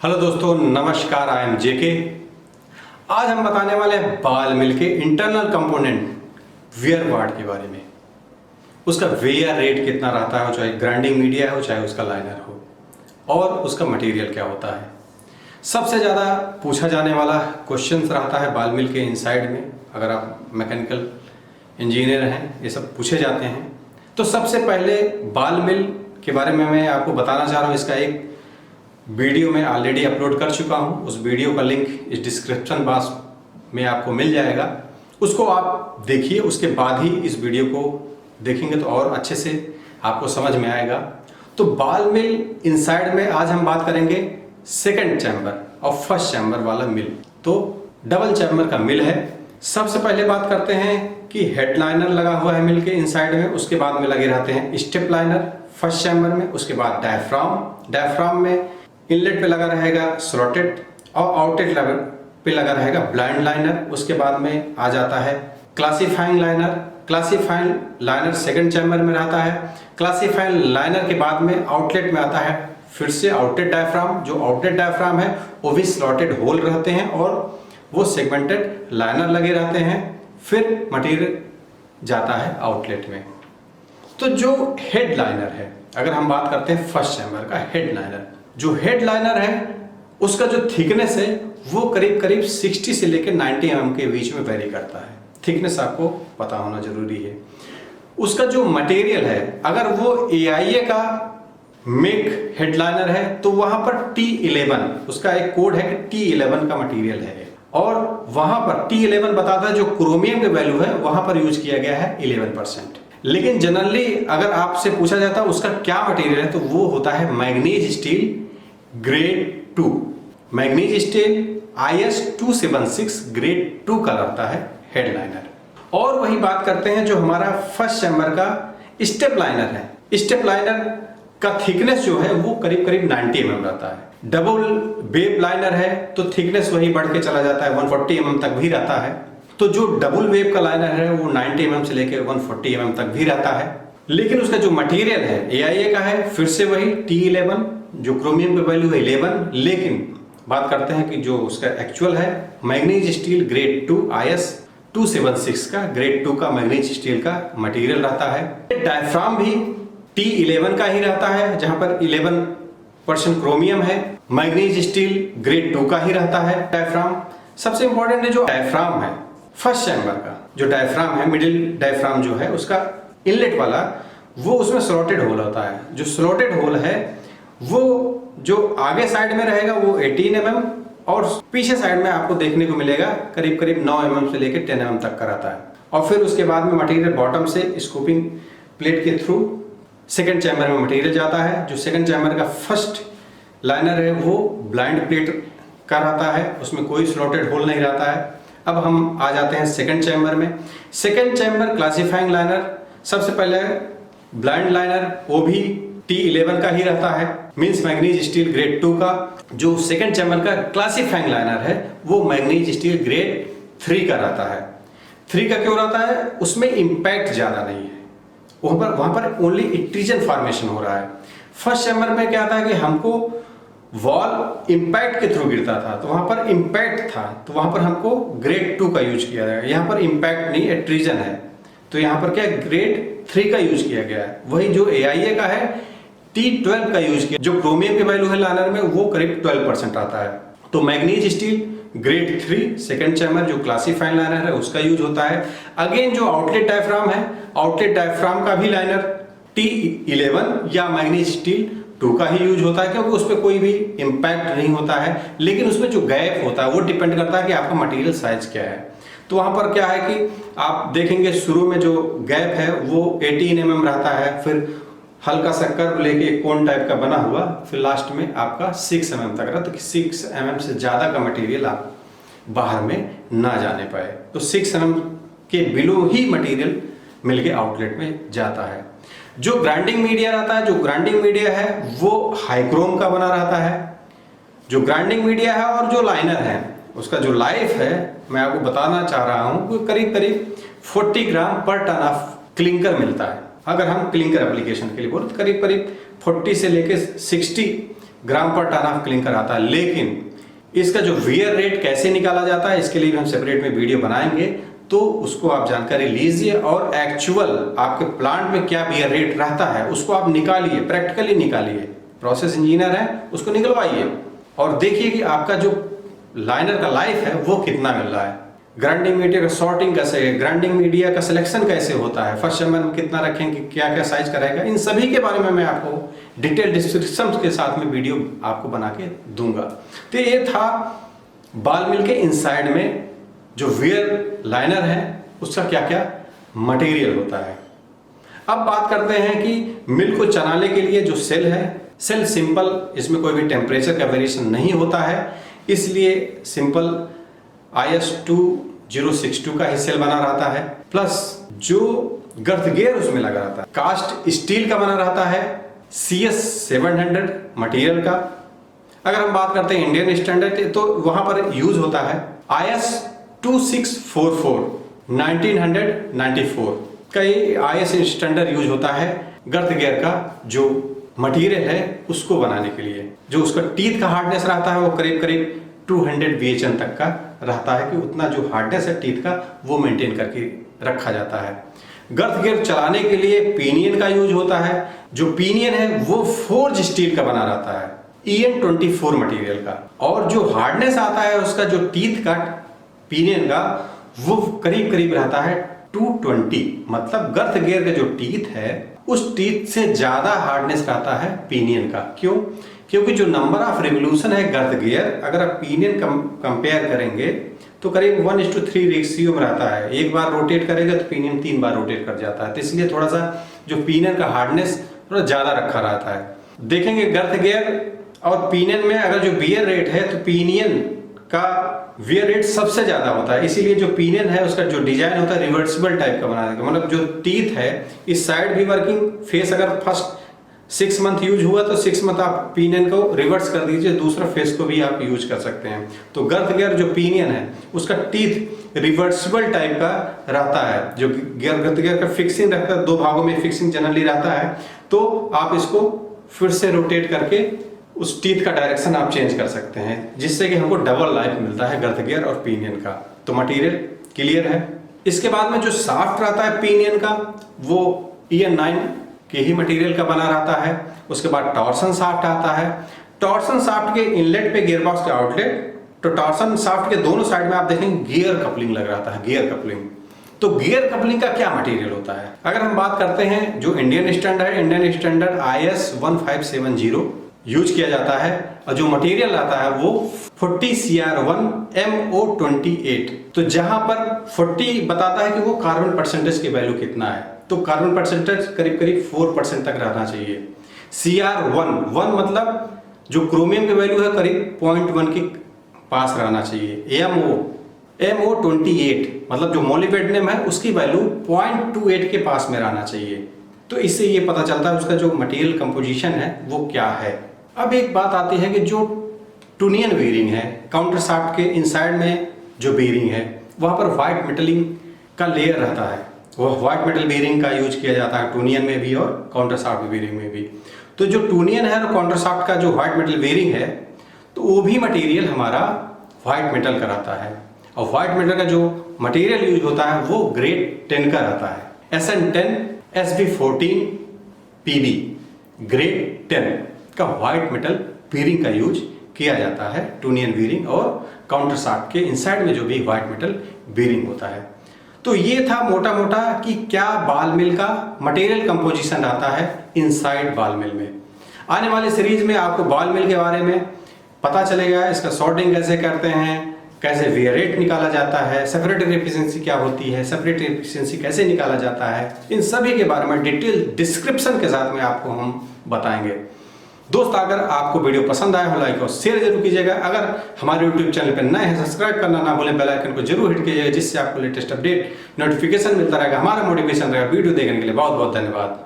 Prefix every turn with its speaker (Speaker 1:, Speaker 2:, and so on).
Speaker 1: Hello दोस्तों, नमस्कार। I am जेके। आज हम बताने वाले हैं बाल मिल के इंटरनल कंपोनेंट वेयर पार्ट के बारे में। उसका वेयर रेट कितना रहता है, चाहे ग्राइंडिंग मीडिया हो चाहे उसका लाइनर हो, और उसका मटेरियल क्या होता है। सबसे ज़्यादा पूछा जाने वाला क्वेश्चन रहता है बाल मिल के इनसाइड में। अगर आप मैकेनिकल इंजीनियर हैं, ये सब पूछे जाते हैं। तो सबसे पहले बाल मिल के बारे में मैं आपको बताना चाह रहा हूँ। इसका एक वीडियो में ऑलरेडी अपलोड कर चुका हूँ। उस वीडियो का लिंक इस डिस्क्रिप्शन बॉक्स में आपको मिल जाएगा। उसको आप देखिए, उसके बाद ही इस वीडियो को देखेंगे तो और अच्छे से आपको समझ में आएगा। तो बाल मिल इनसाइड में आज हम बात करेंगे सेकंड चैम्बर और फर्स्ट चैम्बर वाला मिल। तो डबल चैम्बर का मिल है। सबसे पहले बात करते हैं कि हेडलाइनर लगा हुआ है मिल के इनसाइड में। उसके बाद में लगे रहते हैं स्टेप लाइनर फर्स्ट चैम्बर में। उसके बाद डायफ्राम में इनलेट पे लगा रहेगा स्लॉटेड, और आउटलेट लेवल पे लगा रहेगा ब्लाइंड लाइनर। उसके बाद में आ जाता है क्लासीफाइंग लाइनर सेकंड चैम्बर में रहता है। क्लासीफाइंग लाइनर के बाद में आउटलेट में आता है फिर से आउटलेट डायफ्राम। जो आउटलेट डायफ्राम है वो भी स्लॉटेड होल रहते हैं और वो सेगमेंटेड लाइनर लगे रहते हैं। फिर मटेरियल जाता है आउटलेट में। तो जो हेड लाइनर है, अगर हम बात करते हैं फर्स्ट चैम्बर का हेड लाइनर, जो हेड लाइनर है उसका जो थिकनेस है वो करीब करीब 60 से लेकर 90 mm के बीच में वेरी करता है। थिकनेस आपको पता होना जरूरी है। उसका जो मटेरियल है, अगर वो AIA का मेक हेडलाइनर है तो वहां पर T11, उसका एक कोड है कि T11 का मटेरियल है, और वहां पर T11 बताता है जो क्रोमियम के वैल्यू है वहां पर यूज किया गया है 11%। लेकिन जनरली अगर आपसे पूछा जाता है उसका क्या मटेरियल है तो वो होता है manganese steel grade 2। Manganese steel IS 276 grade 2 का रहता है हेडलाइनर। और वही बात करते हैं जो हमारा फर्स्ट चैम्बर का स्टेप लाइनर है। स्टेप लाइनर का थिकनेस जो है वो करीब करीब 90 mm रहता है। डबल वेव लाइनर है तो थिकनेस वही बढ़ के चला जाता है, 140 mm तक भी रहता है। तो जो डबल वेव का लाइनर है वो 90 mm से लेकर 140 mm तक भी रहता है। लेकिन उसका जो मटेरियल है AIA का है, फिर से वही T11, जो क्रोमियम की वैल्यू है 11। लेकिन बात करते हैं कि जो उसका एक्चुअल है मैग्नीज स्टील ग्रेड 2 IS 276 का ग्रेड 2 का मैग्नीज स्टील का मटेरियल रहता है। डायफ्राम भी T11 का ही रहता है, जहां पर 11% क्रोमियम है। मैग्नीज स्टील ग्रेड 2 का ही रहता है डायफ्राम। सबसे इंपॉर्टेंट है जो डायफ्राम है फर्स्ट चैम्बर का, जो डायफ्राम है मिडिल डायफ्राम जो है उसका इनलेट वाला, वो उसमें स्लॉटेड होल होता है। जो स्लॉटेड होल है वो जो आगे साइड में रहेगा वो 18 mm, और पीछे साइड में आपको देखने को मिलेगा करीब करीब 9 mm से लेकर 10 mm तक का रहता है। और फिर उसके बाद में मटेरियल बॉटम से स्कूपिंग प्लेट के थ्रू सेकंड चैम्बर में मटेरियल जाता है। जो सेकंड चैम्बर का फर्स्ट लाइनर है वो ब्लाइंड प्लेट का रहता है, उसमें कोई स्लॉटेड होल नहीं रहता है। अब हम आ जाते हैं सेकंड चैम्बर में। सेकंड चैम्बर क्लासीफाइंग लाइनर, सबसे पहले ब्लाइंड लाइनर, वो भी T11 का ही रहता है, मींस मैग्नीज स्टील ग्रेड 2 का। जो सेकंड चैम्बर का क्लासीफाइंग लाइनर है वो मैग्नीज स्टील ग्रेड 3 का रहता है। 3 का क्यों रहता है? उसमें इंपैक्ट ज्यादा नहीं है, वहां पर ओनली इट्रीजन फॉर्मेशन हो रहा है। फर्स्ट चैम्बर में क्या था कि हमको वॉल इंपैक्ट के थ्रू गिरता था, तो वहां पर इंपैक्ट था, तो वहां पर हमको ग्रेड 2 का यूज किया जाएगा। यहाँ पर इंपैक्ट नहीं, एट्रीजन है, तो यहाँ पर क्या ग्रेड 3 का यूज किया गया है। वही जो AIA का है T12 का यूज किया। जो क्रोमियम की वैल्यू है लाइनर में वो करीब 12% आता है। तो manganese steel grade 3 second chamber जो क्लासीफाइड लाइनर है उसका यूज होता है। अगेन जो आउटलेट डायफ्राम है, आउटलेट डायफ्राम का भी लाइनर T11 या मैग्नीज स्टील 2 का ही यूज होता है, क्योंकि उस पर कोई भी इंपैक्ट नहीं होता है। लेकिन उसमें जो गैप होता है वो डिपेंड करता है कि आपका मटेरियल साइज क्या है। तो वहां पर क्या है कि आप देखेंगे शुरू में जो गैप है वो 18 mm रहता है, फिर हल्का सा कर्व लेके कोन टाइप का बना हुआ, फिर लास्ट में आपका 6 mm तक रहा, तो 6 mm से ज्यादा का मटेरियल आप बाहर में ना जाने पाए। तो 6 mm के बिलो ही मटेरियल मिलके आउटलेट में जाता है। जो ग्राइंडिंग मीडिया रहता है, जो ग्राइंडिंग मीडिया है वो हाइक्रोम का बना रहता है। जो ग्राइंडिंग मीडिया है और जो लाइनर है उसका जो लाइफ है मैं आपको बताना चाह रहा हूं कि करीब करीब 40 ग्राम पर टन ऑफ क्लिंकर मिलता है। अगर हम क्लिंकर एप्लीकेशन के लिए बोले तो करीब करीब 40 से लेके 60 ग्राम पर टन ऑफ क्लिंकर आता है, लेकिन इसका जो वियर रेट कैसे निकाला जाता है इसके लिए भी हम सेपरेट में वीडियो बनाएंगे, तो उसको आप जानकारी लीजिए और एक्चुअल आपके प्लांट में क्या वियर रेट रहता है उसको आप निकालिए, प्रैक्टिकली निकालिए। प्रोसेस इंजीनियर है उसको निकलवाइए और देखिए कि आपका जो लाइनर का लाइफ है वो कितना मिल रहा है। ग्राइंडिंग मीडिया का सॉर्टिंग कैसे है, ग्राइंडिंग मीडिया का सिलेक्शन कैसे होता है, फर्स्ट चैम्बर में कितना रखेंगे, क्या क्या साइज का रहेगा, इन सभी के बारे में मैं आपको डिटेल डिस्क्रिप्शन के साथ में वीडियो आपको बना के दूंगा। तो ये था बाल मिल के इनसाइड में जो वियर लाइनर है उसका क्या क्या मटेरियल होता है। अब बात करते हैं कि मिल को चलाने के लिए जो सेल है, सेल सिंपल, इसमें कोई भी टेम्परेचर का वेरिएशन नहीं होता है, इसलिए सिंपल IS 2062 का ही सेल बना रहता है। प्लस जो गर्थ गियर उसमें लगा रहता है कास्ट स्टील का बना रहता है, CS 700 मटेरियल का। अगर हम बात करते हैं इंडियन स्टैंडर्ड तो वहां पर यूज होता है IS 2644 1994 का IS स्टैंडर्ड यूज होता है गर्थ गियर का जो मटेरियल है उसको बनाने के लिए। जो उसका टीथ का हार्डनेस रहता है वो करीब करीब 200 VHN तक का रहता है, कि उतना जो हार्डनेस है टीथ का वो मेंटेन करके रखा जाता है। गर्थ गियर चलाने के लिए पिनियन का यूज होता है, जो पिनियन है वो फोर्ज स्टील का बना रहता है EN 24 मटेरियल का, और जो हार्डनेस आता है उसका जो टीथ का पिनियन का वो करीब करीब रहता है 220। मतलब गर्थ गियर का जो टीथ है उस टीथ से ज्यादा हार्डनेस रहता है पिनियन का। क्यों? क्योंकि जो नंबर ऑफ रिवोल्यूशन है गर्थ गियर, अगर आप पिनियन कंपेयर करेंगे तो करीब 1:3 रेशियो में रहता है। एक बार रोटेट करेगा तो पिनियन 3 बार रोटेट कर जाता है, तो इसलिए थोड़ा सा जो पिनियन का हार्डनेस थोड़ा ज्यादा रखा रहता है। देखेंगे गर्थ गियर और पिनियन में अगर जो वियर रेट है तो पिनियन का वियर रेट सबसे ज्यादा होता है, इसीलिए जो पिनियन है उसका जो डिजाइन होता है रिवर्सिबल टाइप का बना देगा। मतलब जो टीथ है इस साइड भी वर्किंग, फेस अगर फर्स्ट 6 मंथ यूज हुआ तो 6 मंथ आप पिनियन को रिवर्स कर दीजिए, दूसरा फेस को भी आप यूज कर सकते हैं। तो गर्थ गियर जो पिनियन है उसका टीथ रिवर्सिबल टाइप का रहता है। जो गर्थ गियर का फिक्सिंग रहता है, 2 भागों में फिक्सिंग जनरली रहता है, तो आप इसको फिर से रोटेट करके उस टीथ का डायरेक्शन आप चेंज कर सकते हैं, जिससे कि हमको डबल लाइफ मिलता है गर्थ गियर और पिनियन का। तो मटेरियल क्लियर है। इसके बाद में जो शाफ्ट रहता है पिनियन का वो EN 9 के ही मटेरियल का बना रहता है। उसके बाद टॉर्सन शाफ्ट आता है। टॉर्सन शाफ्ट के इनलेट पे गियर बॉक्स के आउटलेट, तो टॉर्सन शाफ्ट के दोनों साइड में आप देखेंगे गियर कपलिंग लग रहता है, गियर कपलिंग। तो गियर कपलिंग का क्या मटेरियल होता है? अगर हम बात करते हैं जो इंडियन स्टैंडर्ड है, इंडियन स्टैंडर्ड IS 1570 यूज किया जाता है, और जो मटेरियल आता है वो 40 CR1 MO28। तो जहां पर 40 बताता है कि वो कार्बन परसेंटेज की वैल्यू कितना है, तो कार्बन परसेंटेज करीब करीब 4% तक रहना चाहिए। CR1 मतलब जो क्रोमियम की वैल्यू है करीब 0.1 के पास रहना चाहिए। MO28 मतलब जो मोलिब्डेनम है उसकी वैल्यू 0.28 के पास में रहना चाहिए। तो इससे ये पता चलता है उसका जो मटेरियल कंपोजिशन है वो क्या है। अब एक बात आती है कि जो टूनियन बेयरिंग है, काउंटर शाफ्ट के इनसाइड में जो बेयरिंग है वहाँ पर व्हाइट मेटलिंग का लेयर रहता है, वो व्हाइट मेटल बेयरिंग का यूज किया जाता है टूनियन में भी और काउंटर शाफ्ट बेयरिंग में भी। तो जो टूनियन है और काउंटर शाफ्ट का जो व्हाइट मेटल बेयरिंग है तो वो भी मटेरियल हमारा व्हाइट मेटल का रहता है, और व्हाइट मेटल का जो मटेरियल यूज होता है वो ग्रेड 10 का रहता है। SN10 SB14 PB ग्रेड 10 का व्हाइट मेटल बेयरिंग का यूज किया जाता है टूनियन बेयरिंग और काउंटर शाफ्ट के इनसाइड में जो भी व्हाइट मेटल बेयरिंग होता है। तो ये था मोटा मोटा कि क्या बाल मिल का मटेरियल कंपोजिशन रहता है इनसाइड बाल मिल में। आने वाले सीरीज में आपको बाल मिल के बारे में पता चलेगा, इसका सॉर्टिंग कैसे करते हैं, कैसे वेयर रेट निकाला जाता है, सेपरेटरी एफिशिएंसी क्या होती है, सेपरेटरी एफिशिएंसी कैसे निकाला जाता है, इन सभी के बारे में डिटेल डिस्क्रिप्शन के साथ में आपको हम बताएंगे। दोस्त अगर आपको वीडियो पसंद आया हो लाइक और शेयर जरूर कीजिएगा। अगर हमारे YouTube चैनल पर नए हैं सब्सक्राइब करना ना भूलें, बेल आइकन को जरूर हिट कीजिएगा, जिससे आपको लेटेस्ट अपडेट नोटिफिकेशन मिलता रहेगा, हमारा मोटिवेशन रहेगा। वीडियो देखने के लिए बहुत बहुत धन्यवाद।